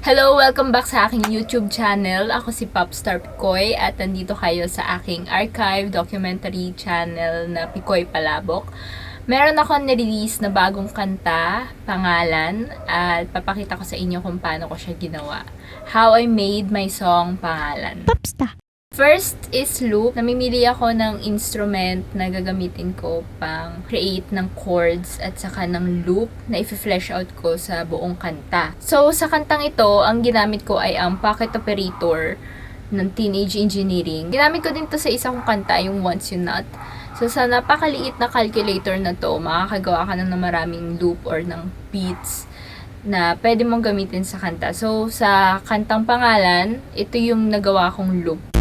Hello! Welcome back sa aking YouTube channel. Ako si Popstar Picoy at nandito kayo sa aking archive documentary channel na Picoy Palabok. Meron akong nirelease na bagong kanta, pangalan, at papakita ko sa inyo kung paano ko siya ginawa. How I made my song, pangalan. Popstar. First is loop. Namimili ako ng instrument na gagamitin ko pang create ng chords at saka ng loop na i-flesh out ko sa buong kanta. So, sa kantang ito, ang ginamit ko ay ang pocket operator ng Teenage Engineering. Ginamit ko din to sa isa kong kanta, yung Once You Not. So, sa napakaliit na calculator na to, makakagawa ka ng maraming loop or ng beats na pwede mong gamitin sa kanta. So, sa kantang pangalan, ito yung nagawa kong loop.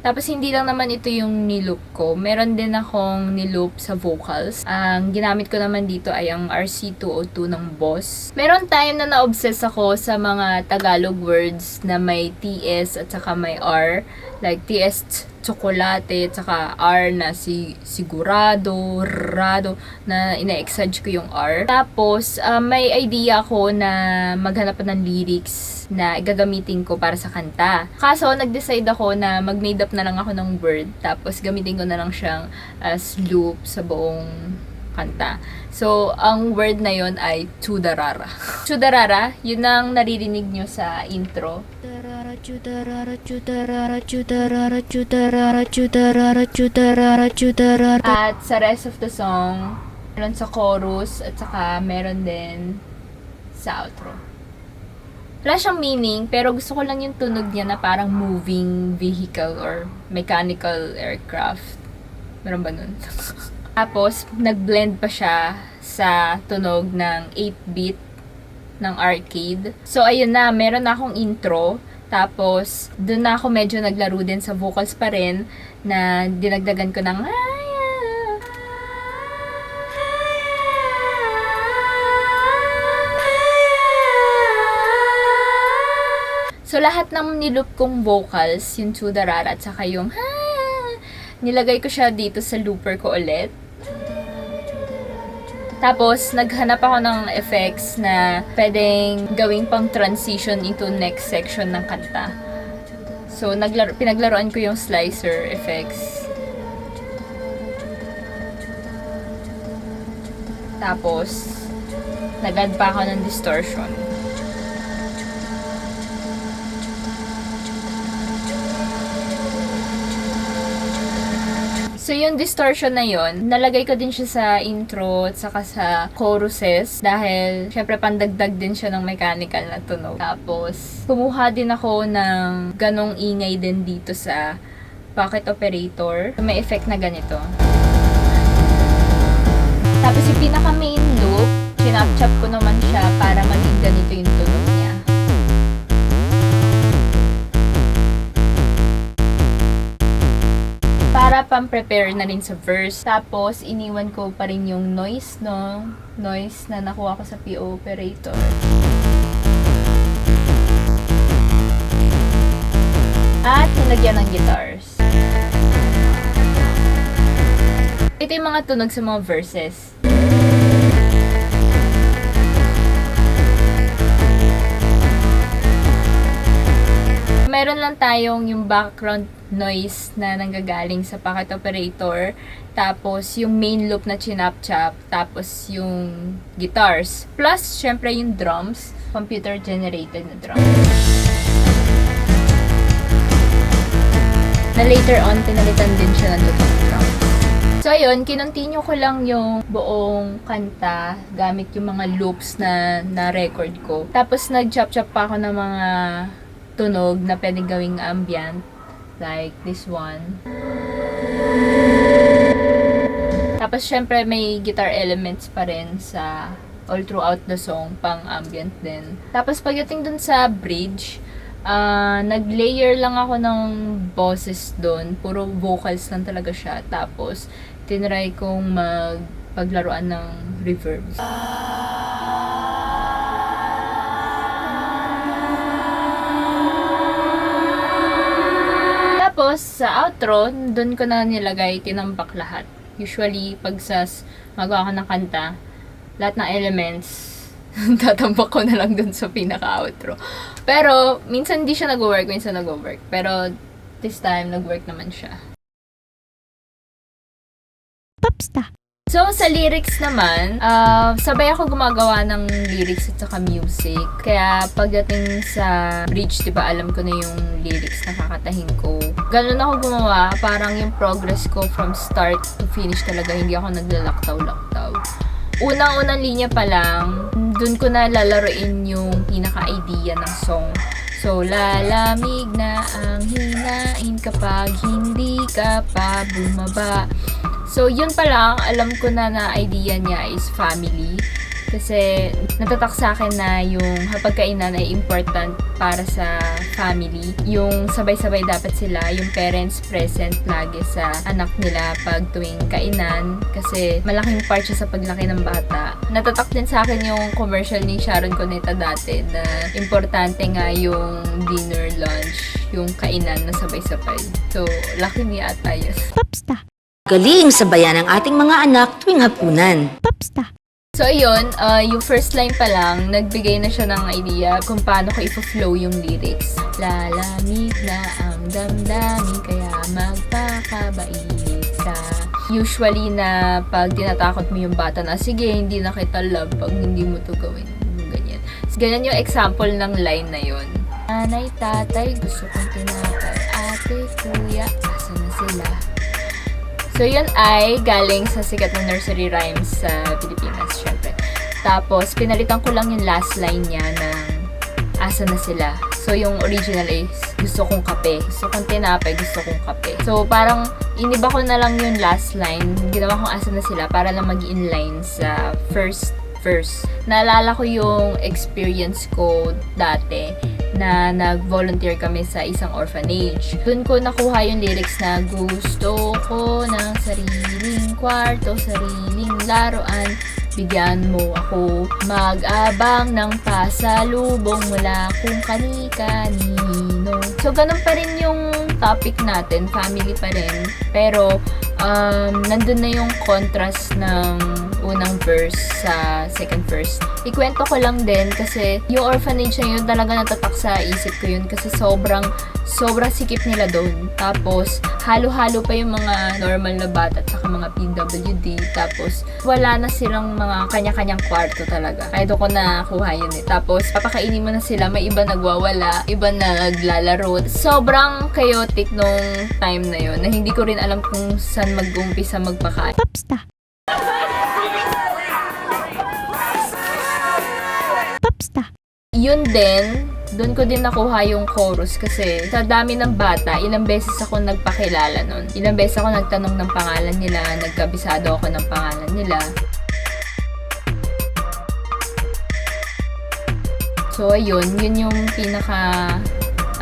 Tapos, hindi lang naman ito yung niloop ko. Meron din akong niloop sa vocals. Ang ginamit ko naman dito ay ang RC202 ng Boss. Meron time na na-obsess ako sa mga Tagalog words na may TS at saka may R. Like TS tsokolate, at saka R na sigurado, rado, na ina-exage ko yung R. Tapos, may idea ko na maghanap ng lyrics na gagamitin ko para sa kanta. Kaso, nag-decide ako na mag-made up na lang ako ng word, tapos gamitin ko na lang siyang as loop sa buong kanta. So, ang word na yon ay chudarara. Chudarara, yun ang naririnig nyo sa intro. At sa rest of the song, meron sa chorus at saka meron din sa outro. Wala siyang meaning, pero gusto ko lang yung tunog niya na parang moving vehicle or mechanical aircraft. Meron ba nun? Tapos, nag-blend pa siya sa tunog ng 8-bit ng arcade. So, ayun na, meron na akong intro. Tapos, dun na ako medyo naglaro din sa vocals pa rin na dinagdagan ko ng So, lahat ng niloop kong vocals, yung chudarara at saka yung nilagay ko siya dito sa looper ko ulit. Tapos, naghanap ako ng effects na pwedeng gawing pang transition into next section ng kanta. So, pinaglaruan ko yung slicer effects. Tapos, nag-add pa ako ng distortion. So, yung distortion na yon, nalagay ko din siya sa intro at saka sa choruses dahil syempre pandagdag din siya ng mechanical na tunog. Tapos, kumuha din ako ng ganong ingay din dito sa pocket operator. So, may effect na ganito. Tapos, yung pinaka main loop, chinap-chop ko naman siya para maging ganito yung tunog niya. Para pang-prepare na rin sa verse. Tapos, iniwan ko pa rin yung noise, noise na nakuha ko sa PO operator. At nilagyan ng guitars. Ito yung mga tunog sa mga verses. Meron lang tayong yung background noise na nanggagaling sa pocket operator, tapos yung main loop na chinap-chop, tapos yung guitars, plus syempre yung drums, computer generated na drums. Na later on, pinalitan din siya ng totoong drums. So ayun, kinontinue ko lang yung buong kanta gamit yung mga loops na na-record ko. Tapos nag-chop-chop pa ako ng mga tunog na pwedeng gawing ambient, like this one. Tapos syempre may guitar elements pa rin sa all throughout the song, pang ambient din. Tapos pagdating dun sa bridge, nag-layer lang ako ng boses dun, puro vocals lang talaga siya. Tapos tinry kong paglaruan ng reverb. Tapos, sa outro, doon ko na nilagay, tinambak lahat. Usually, pag magawa ka ng kanta, lahat ng elements, tatambak ko na lang dun sa pinaka-outro. Pero, minsan hindi siya nag-work, minsan nag-work. Pero, this time, nag-work naman siya. Popsta. So, sa lyrics naman, sabay ako gumagawa ng lyrics at saka music. Kaya pagdating sa bridge, diba, alam ko na yung lyrics na kakatahin ko. Ganun ako gumawa, parang yung progress ko from start to finish talaga, hindi ako naglalaktaw-laktaw. Unang-unang linya pa lang, dun ko na lalaroin yung pinaka-idea ng song. So, lalamig na ang hinain kapag hindi ka pa bumaba. So, yun pa lang, alam ko na idea niya is family. Kasi, natatak sa akin na yung hapagkainan ay important para sa family. Yung sabay-sabay dapat sila, yung parents present lagi sa anak nila pag tuwing kainan. Kasi, malaking part siya sa paglaki ng bata. Natatak din sa akin yung commercial ni Sharon Cuneta dati na importante nga yung dinner, lunch, yung kainan na sabay-sabay. So, lucky me ata yun. Popsta. Galing sabayan ang ating mga anak tuwing hapunan. Popsta. So, ayun, yung first line pa lang, nagbigay na siya ng idea kung paano ko i-flow yung lyrics. Lalamig na ang damdamin, kaya magpakabait ka. Usually na pag tinatakot mo yung bata na, sige, hindi na kita love pag hindi mo to gawin. Ganyan. So, ganyan yung example ng line na yun. Nanay, tatay, gusto kong tinapay. Ate, kuya, asan na sila? So, yun ay galing sa sikat na nursery rhymes sa Pilipinas, syempre. Tapos, pinalitan ko lang yung last line niya ng asa na sila. So, yung original is gusto kong kape. Gusto kong tinapay, gusto kong kape. So, parang iniba ko na lang yung last line. Ginawa kong asa na sila para lang mag-inline sa first verse. Naalala ko yung experience ko dati na nag-volunteer kami sa isang orphanage. Doon ko nakuha yung lyrics na gusto ko ng sariling kwarto, sariling laruan. Bigyan mo ako mag-abang ng pasalubong mula kung kani-kanino. So, ganun pa rin yung topic natin, family pa rin. Pero, nandun na yung contrast ng unang verse sa second verse. Ikwento ko lang din kasi yung orphanage na yun talaga natatak sa isip ko yun kasi sobrang sikip nila doon. Tapos, halo-halo pa yung mga normal na bata at saka mga PWD. Tapos, wala na silang mga kanya-kanyang kwarto talaga. Kaya doon ko nakuha yun eh. Tapos, papakainin mo na sila. May iba nagwawala, iba naglalaro. Sobrang chaotic nung time na yun na hindi ko rin alam kung saan mag-umpisa magpakain. Popsta. Popsta. Yun din, doon ko din nakuha yung chorus kasi sa dami ng bata, ilang beses ako nagpakilala nun. Ilang beses ako nagtanong ng pangalan nila, nagkabisado ako ng pangalan nila. So, ayun, yun yung pinaka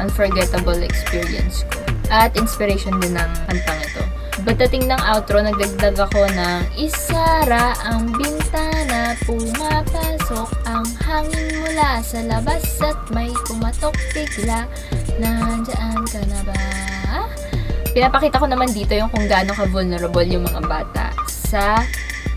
unforgettable experience ko. At inspiration din ng kantang ito. Pagdating ng outro, nagdagdag ako ng isara ang bintana, pumapasok ang hangin mula sa labas at may kumatok bigla. Nandiyan ka na ba? Pinapakita ko naman dito yung kung gaano ka-vulnerable yung mga bata sa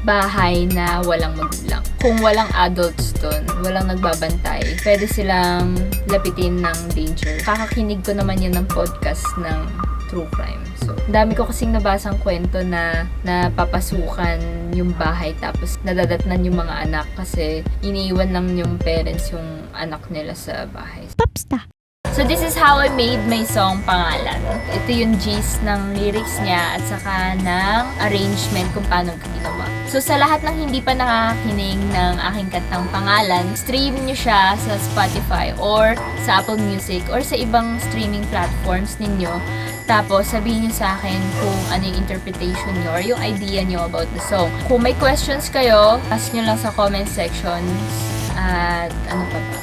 bahay na walang magulang. Kung walang adults dun, walang nagbabantay, pwede silang lapitin ng danger. Kakakinig ko naman yun ng podcast ng true crime. So, dami ko kasing nabasang kwento na napapasukan yung bahay tapos nadadatnan yung mga anak kasi iniiwan lang yung parents yung anak nila sa bahay. Popsta. So, this is how I made my song Pangalan. Ito yung gist ng lyrics niya at saka ng arrangement kung paano ko ginawa. So, sa lahat ng hindi pa nakakakinig ng aking kantang Pangalan, stream nyo siya sa Spotify or sa Apple Music or sa ibang streaming platforms ninyo. Tapos, sabihin nyo sa akin kung ano yung interpretation nyo or yung idea nyo about the song. Kung may questions kayo, ask nyo lang sa comment section. At ano pa ba?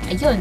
Ayun.